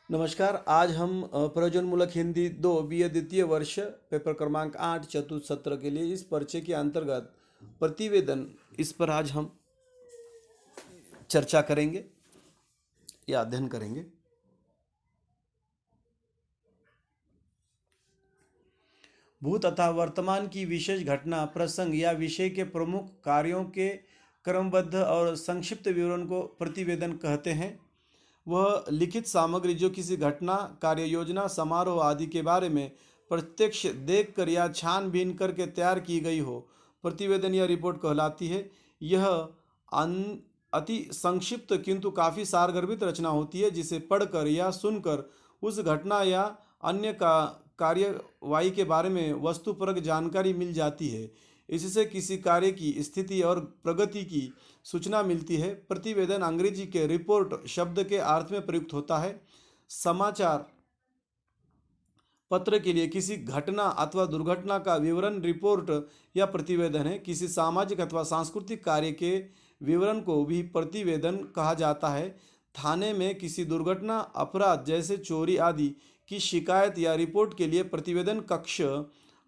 नमस्कार। आज हम प्रयोजनमूलक हिंदी 2 बीए द्वितीय वर्ष पेपर क्रमांक 8 चतुर्थ सत्र के लिए इस परिचय के अंतर्गत प्रतिवेदन इस पर आज हम चर्चा करेंगे या अध्ययन करेंगे। भूत तथा वर्तमान की विशेष घटना, प्रसंग या विषय के प्रमुख कार्यों के क्रमबद्ध और संक्षिप्त विवरण को प्रतिवेदन कहते हैं। वह लिखित सामग्री जो किसी घटना, कार्य योजना, समारोह आदि के बारे में प्रत्यक्ष देखकर या छानबीन करके तैयार की गई हो, प्रतिवेदन या रिपोर्ट कहलाती है। यह अति संक्षिप्त किंतु काफ़ी सारगर्भित रचना होती है, जिसे पढ़कर या सुनकर उस घटना या अन्य कार्यवाही के बारे में वस्तुपरक जानकारी मिल जाती है। इससे किसी कार्य की स्थिति और प्रगति की सूचना मिलती है। प्रतिवेदन अंग्रेजी के रिपोर्ट शब्द के अर्थ में प्रयुक्त होता है। समाचार पत्र के लिए किसी घटना अथवा दुर्घटना का विवरण रिपोर्ट या प्रतिवेदन है। किसी सामाजिक अथवा सांस्कृतिक कार्य के विवरण को भी प्रतिवेदन कहा जाता है। थाने में किसी दुर्घटना, अपराध जैसे चोरी आदि की शिकायत या रिपोर्ट के लिए प्रतिवेदन कक्ष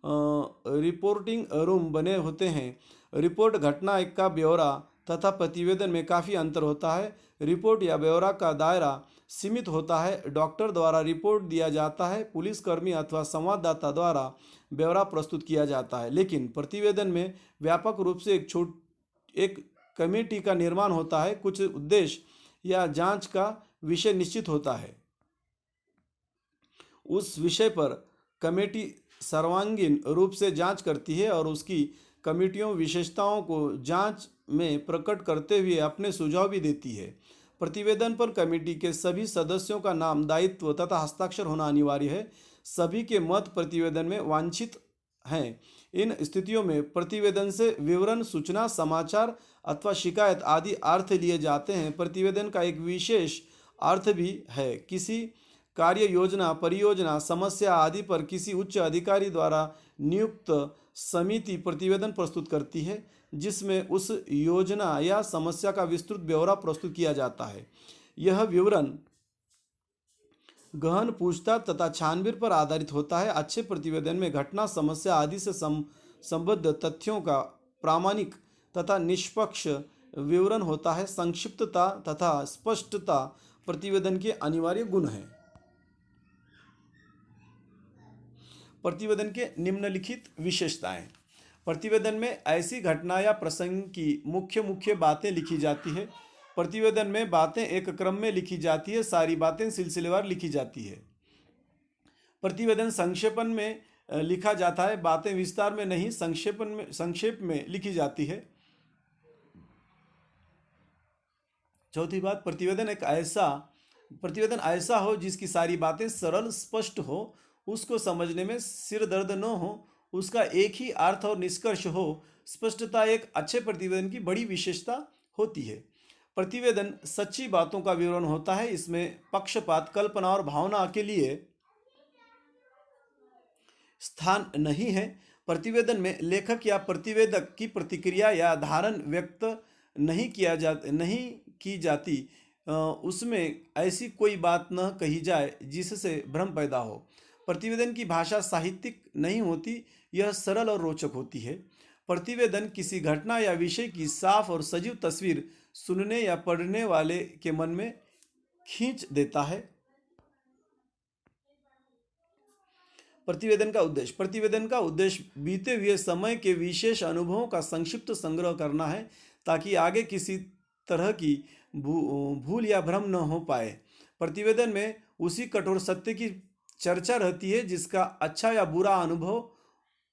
रिपोर्टिंग रूम बने होते हैं। रिपोर्ट घटना का ब्यौरा तथा प्रतिवेदन में काफ़ी अंतर होता है। रिपोर्ट या ब्यौरा का दायरा सीमित होता है। डॉक्टर द्वारा रिपोर्ट दिया जाता है, पुलिसकर्मी अथवा संवाददाता द्वारा ब्यौरा प्रस्तुत किया जाता है। लेकिन प्रतिवेदन में व्यापक रूप से एक कमेटी का निर्माण होता है। कुछ उद्देश्य या जांच का विषय निश्चित होता है। उस विषय पर कमेटी सर्वांगीण रूप से जांच करती है और उसकी कमेटियों विशेषताओं को जांच में प्रकट करते हुए अपने सुझाव भी देती है। प्रतिवेदन पर कमेटी के सभी सदस्यों का नाम, दायित्व तथा हस्ताक्षर होना अनिवार्य है। सभी के मत प्रतिवेदन में वांछित हैं। इन स्थितियों में प्रतिवेदन से विवरण, सूचना, समाचार अथवा शिकायत आदि अर्थ लिए जाते हैं। प्रतिवेदन का एक विशेष अर्थ भी है। किसी कार्य योजना, परियोजना, समस्या आदि पर किसी उच्च अधिकारी द्वारा नियुक्त समिति प्रतिवेदन प्रस्तुत करती है, जिसमें उस योजना या समस्या का विस्तृत ब्यौरा प्रस्तुत किया जाता है। यह विवरण गहन पूछताछ तथा छानबीन पर आधारित होता है। अच्छे प्रतिवेदन में घटना, समस्या आदि से संबद्ध तथ्यों का प्रामाणिक तथा निष्पक्ष विवरण होता है। संक्षिप्तता तथा स्पष्टता प्रतिवेदन के अनिवार्य गुण हैं। प्रतिवेदन के निम्नलिखित विशेषताएं। प्रतिवेदन में ऐसी घटना या प्रसंग की मुख्य बातें लिखी जाती है। प्रतिवेदन में बातें एक क्रम में लिखी जाती है। सारी बातें सिलसिलेवार लिखी जाती है। प्रतिवेदन संक्षेपण में लिखा जाता है। बातें विस्तार में नहीं, संक्षेप में लिखी जाती है। चौथी बात, प्रतिवेदन ऐसा हो जिसकी सारी बातें सरल, स्पष्ट हो, उसको समझने में सिर दर्द न हो, उसका एक ही अर्थ और निष्कर्ष हो। स्पष्टता एक अच्छे प्रतिवेदन की बड़ी विशेषता होती है। प्रतिवेदन सच्ची बातों का विवरण होता है। इसमें पक्षपात, कल्पना और भावना के लिए स्थान नहीं है। प्रतिवेदन में लेखक या प्रतिवेदक की प्रतिक्रिया या धारणा व्यक्त नहीं की जाती। उसमें ऐसी कोई बात न कही जाए जिससे भ्रम पैदा हो। प्रतिवेदन की भाषा साहित्यिक नहीं होती, यह सरल और रोचक होती है। प्रतिवेदन किसी घटना या विषय की साफ और सजीव तस्वीर सुनने या पढ़ने वाले के मन में खींच देता है। प्रतिवेदन का उद्देश्य बीते हुए समय के विशेष अनुभवों का संक्षिप्त संग्रह करना है, ताकि आगे किसी तरह की भूल या भ्रम न हो पाए। प्रतिवेदन में उसी कठोर सत्य की चर्चा रहती है जिसका अच्छा या बुरा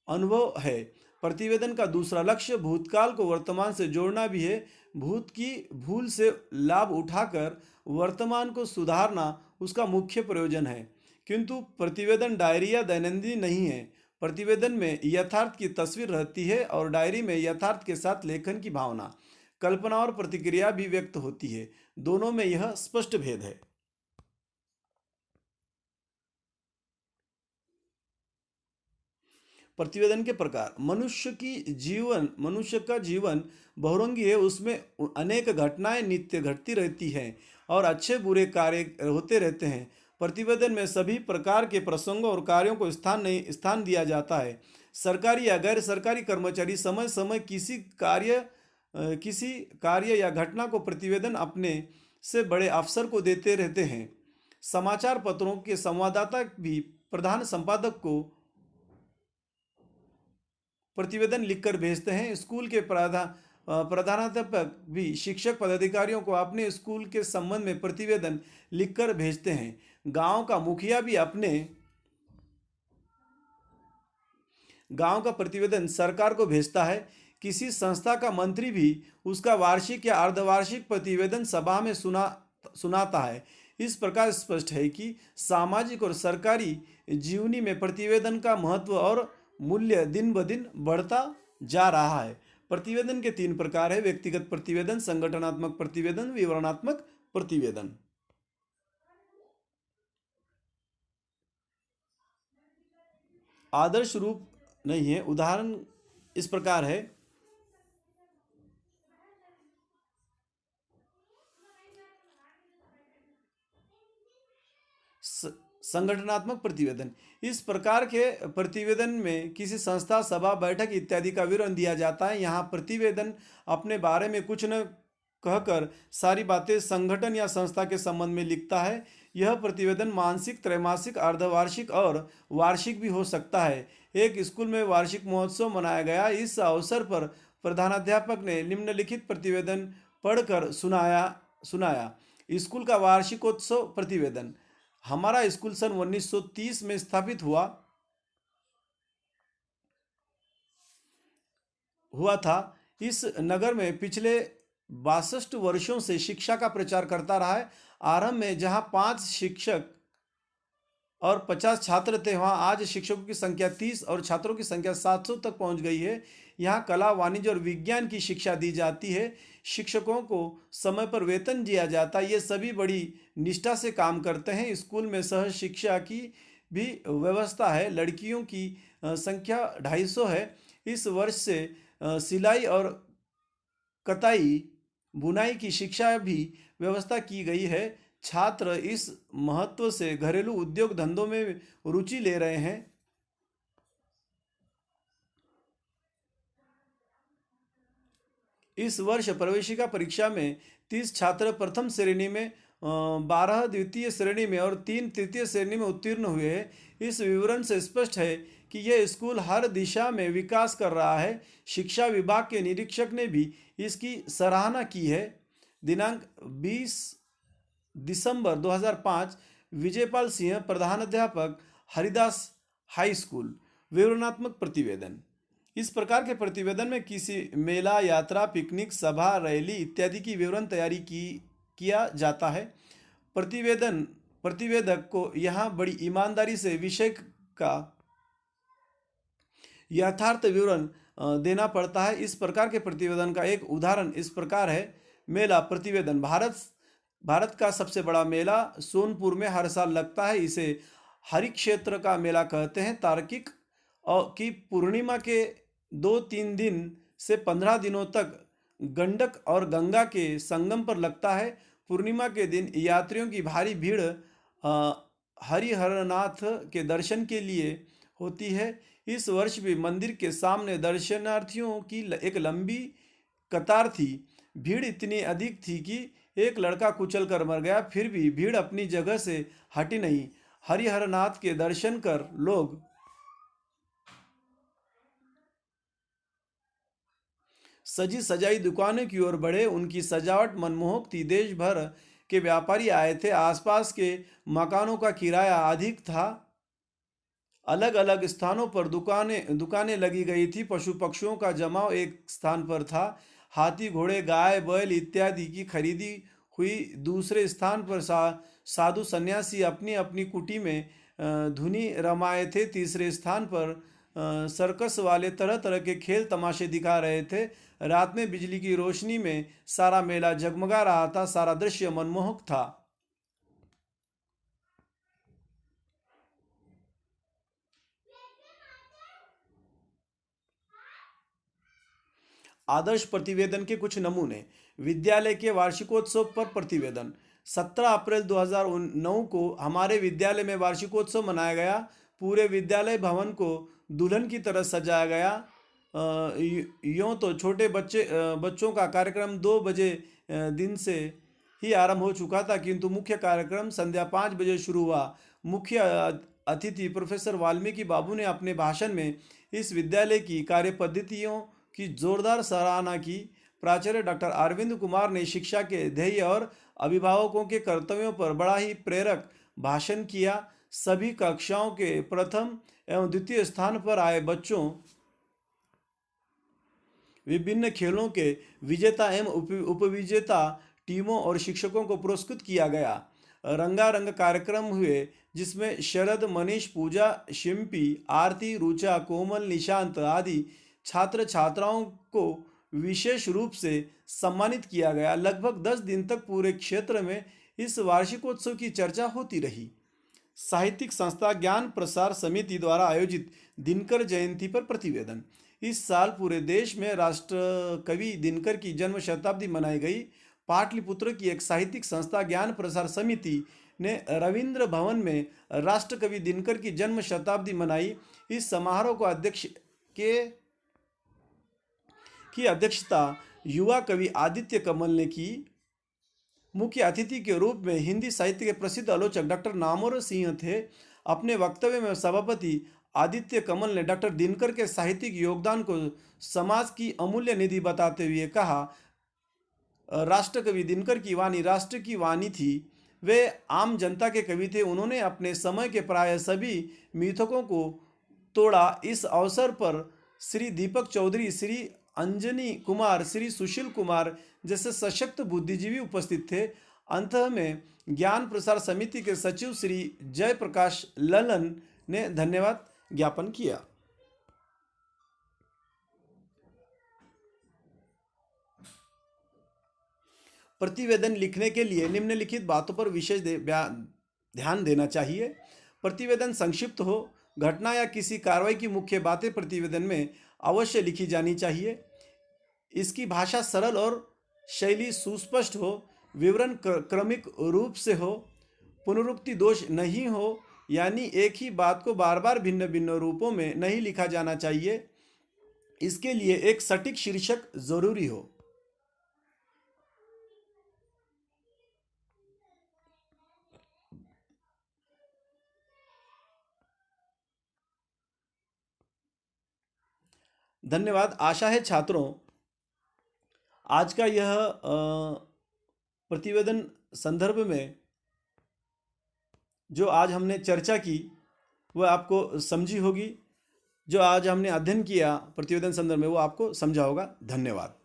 अनुभव है। प्रतिवेदन का दूसरा लक्ष्य भूतकाल को वर्तमान से जोड़ना भी है। भूत की भूल से लाभ उठाकर वर्तमान को सुधारना उसका मुख्य प्रयोजन है। किंतु प्रतिवेदन डायरी या दैनंदिन नहीं है। प्रतिवेदन में यथार्थ की तस्वीर रहती है और डायरी में यथार्थ के साथ लेखन की भावना, कल्पना और प्रतिक्रिया भी व्यक्त होती है। दोनों में यह स्पष्ट भेद है। प्रतिवेदन के प्रकार। मनुष्य का जीवन बहुरंगी है। उसमें अनेक घटनाएं नित्य घटती रहती हैं और अच्छे बुरे कार्य होते रहते हैं। प्रतिवेदन में सभी प्रकार के प्रसंगों और कार्यों को स्थान दिया जाता है। सरकारी या गैर सरकारी कर्मचारी समय समय किसी कार्य या घटना को प्रतिवेदन अपने से बड़े अफसर को देते रहते हैं। समाचार पत्रों के संवाददाता भी प्रधान संपादक को प्रतिवेदन लिखकर भेजते हैं। स्कूल के प्रधानाध्यापक भी शिक्षक पदाधिकारियों को अपने स्कूल के संबंध में प्रतिवेदन लिखकर भेजते हैं। गांव का मुखिया भी अपने गांव का प्रतिवेदन सरकार को भेजता है। किसी संस्था का मंत्री भी उसका वार्षिक या अर्धवार्षिक प्रतिवेदन सभा में सुनाता है। इस प्रकार स्पष्ट है कि सामाजिक और सरकारी जीवनी में प्रतिवेदन का महत्व और मूल्य दिन ब दिन बढ़ता जा रहा है। प्रतिवेदन के 3 प्रकार है: व्यक्तिगत प्रतिवेदन, संगठनात्मक प्रतिवेदन, विवरणात्मक प्रतिवेदन। आदर्श रूप नहीं है। उदाहरण इस प्रकार है: संगठनात्मक प्रतिवेदन। इस प्रकार के प्रतिवेदन में किसी संस्था, सभा, बैठक इत्यादि का विवरण दिया जाता है। यहाँ प्रतिवेदन अपने बारे में कुछ न कहकर सारी बातें संगठन या संस्था के संबंध में लिखता है। यह प्रतिवेदन मासिक, त्रैमासिक, अर्धवार्षिक और वार्षिक भी हो सकता है। एक स्कूल में वार्षिक महोत्सव मनाया गया। इस अवसर पर प्रधानाध्यापक ने निम्नलिखित प्रतिवेदन पढ़कर सुनाया। स्कूल का वार्षिकोत्सव प्रतिवेदन। हमारा स्कूल सन 1930 में स्थापित हुआ था। इस नगर में पिछले 62 वर्षों से शिक्षा का प्रचार करता रहा है। आरंभ में जहां 5 शिक्षक और 50 छात्र थे, वहां आज शिक्षकों की संख्या 30 और छात्रों की संख्या 700 तक पहुंच गई है। यहाँ कला, वाणिज्य और विज्ञान की शिक्षा दी जाती है। शिक्षकों को समय पर वेतन दिया जाता है। ये सभी बड़ी निष्ठा से काम करते हैं। स्कूल में सह शिक्षा की भी व्यवस्था है। लड़कियों की संख्या 250 है। इस वर्ष से सिलाई और कताई बुनाई की शिक्षा भी व्यवस्था की गई है। छात्र इस महत्व से घरेलू उद्योग धंधों में रुचि ले रहे हैं। इस वर्ष प्रवेशिका परीक्षा में 30 छात्र प्रथम श्रेणी में, 12 द्वितीय श्रेणी में और 3 तृतीय श्रेणी में उत्तीर्ण हुए हैं। इस विवरण से स्पष्ट है कि यह स्कूल हर दिशा में विकास कर रहा है। शिक्षा विभाग के निरीक्षक ने भी इसकी सराहना की है। दिनांक 20 दिसंबर 2005, विजयपाल सिंह, प्रधानाध्यापक, हरिदास हाई स्कूल। विवरणात्मक प्रतिवेदन। इस प्रकार के प्रतिवेदन में किसी मेला, यात्रा, पिकनिक, सभा, रैली इत्यादि की विवरण तैयारी किया जाता है। प्रतिवेदक को यहाँ बड़ी ईमानदारी से विषय का यथार्थ विवरण देना पड़ता है। इस प्रकार के प्रतिवेदन का एक उदाहरण इस प्रकार है: मेला प्रतिवेदन। भारत का सबसे बड़ा मेला सोनपुर में हर साल लगता है। इसे हरि क्षेत्र का मेला कहते हैं। तार्किक की पूर्णिमा के 2-3 दिन से 15 दिनों तक गंडक और गंगा के संगम पर लगता है। पूर्णिमा के दिन यात्रियों की भारी भीड़ हरिहरनाथ के दर्शन के लिए होती है। इस वर्ष भी मंदिर के सामने दर्शनार्थियों की एक लंबी कतार थी। भीड़ इतनी अधिक थी कि एक लड़का कुचल कर मर गया। फिर भी भीड़ अपनी जगह से हटी नहीं। हरिहरनाथ के दर्शन कर लोग सजी सजाई दुकानों की ओर बढ़े। उनकी सजावट मनमोहक थी। देश भर के व्यापारी आए थे। आसपास के मकानों का किराया अधिक था। अलग अलग स्थानों पर दुकानें लगी गई थी। पशु पक्षियों का जमाव एक स्थान पर था। हाथी, घोड़े, गाय, बैल इत्यादि की खरीदी हुई। दूसरे स्थान पर साधु सन्यासी अपनी अपनी कुटी में धुनी रमाए थे। तीसरे स्थान पर सर्कस वाले तरह तरह के खेल तमाशे दिखा रहे थे। रात में बिजली की रोशनी में सारा मेला जगमगा रहा था। सारा दृश्य मनमोहक था। आदर्श प्रतिवेदन के कुछ नमूने: विद्यालय के वार्षिकोत्सव पर प्रतिवेदन, 17 अप्रैल 2009 को हमारे विद्यालय में वार्षिकोत्सव मनाया गया। पूरे विद्यालय भवन को दुल्हन की तरह सजाया गया। यूँ तो छोटे बच्चों का कार्यक्रम 2 बजे दिन से ही आरंभ हो चुका था, किंतु मुख्य कार्यक्रम संध्या 5 बजे शुरू हुआ। मुख्य अतिथि प्रोफेसर वाल्मीकि बाबू ने अपने भाषण में इस विद्यालय की कार्य पद्धतियों की जोरदार सराहना की। प्राचार्य डॉक्टर अरविंद कुमार ने शिक्षा के ध्येय और अभिभावकों के कर्तव्यों पर बड़ा ही प्रेरक भाषण किया। सभी कक्षाओं के प्रथम एवं द्वितीय स्थान पर आए बच्चों, विभिन्न खेलों के विजेता एवं उपविजेता टीमों और शिक्षकों को पुरस्कृत किया गया। रंगारंग कार्यक्रम हुए, जिसमें शरद, मनीष, पूजा, शिम्पी, आरती, रुचा, कोमल, निशांत आदि छात्र छात्राओं को विशेष रूप से सम्मानित किया गया। लगभग 10 दिन तक पूरे क्षेत्र में इस वार्षिकोत्सव की चर्चा होती रही। साहित्यिक संस्था ज्ञान प्रसार समिति द्वारा आयोजित दिनकर जयंती पर प्रतिवेदन। इस साल पूरे देश में राष्ट्र कवि दिनकर की जन्म शताब्दी मनाई गई। पाटलिपुत्र की एक साहित्यिक संस्था ज्ञान प्रसार समिति ने रविंद्र भवन में राष्ट्र कवि दिनकर की जन्म शताब्दी मनाई। इस समारोह को अध्यक्षता युवा कवि आदित्य कमल ने की। मुख्य अतिथि के रूप में हिंदी साहित्य के प्रसिद्ध आलोचक डॉक्टर नामोर सिंह थे। अपने वक्तव्य में सभापति आदित्य कमल ने डॉक्टर दिनकर के साहित्यिक योगदान को समाज की अमूल्य निधि बताते हुए कहा, राष्ट्रकवि दिनकर की वाणी राष्ट्र की वाणी थी। वे आम जनता के कवि थे। उन्होंने अपने समय के प्राय सभी मिथकों को तोड़ा। इस अवसर पर श्री दीपक चौधरी, श्री अंजनी कुमार, श्री सुशील कुमार जैसे सशक्त बुद्धिजीवी उपस्थित थे। अंत में ज्ञान प्रसार समिति के सचिव श्री जयप्रकाश ललन ने धन्यवाद ज्ञापन किया। प्रतिवेदन लिखने के लिए निम्नलिखित बातों पर विशेष ध्यान देना चाहिए। प्रतिवेदन संक्षिप्त हो। घटना या किसी कार्रवाई की मुख्य बातें प्रतिवेदन में अवश्य लिखी जानी चाहिए। इसकी भाषा सरल और शैली सुस्पष्ट हो। विवरण क्रमिक रूप से हो। पुनरुक्ति दोष नहीं हो, यानी एक ही बात को बार बार भिन्न भिन्न रूपों में नहीं लिखा जाना चाहिए। इसके लिए एक सटीक शीर्षक जरूरी हो। धन्यवाद। आशा है छात्रों, आज का यह प्रतिवेदन संदर्भ में जो आज हमने चर्चा की वह आपको समझी होगी। जो आज हमने अध्ययन किया प्रतिवेदन संदर्भ में वो आपको समझा होगा। धन्यवाद।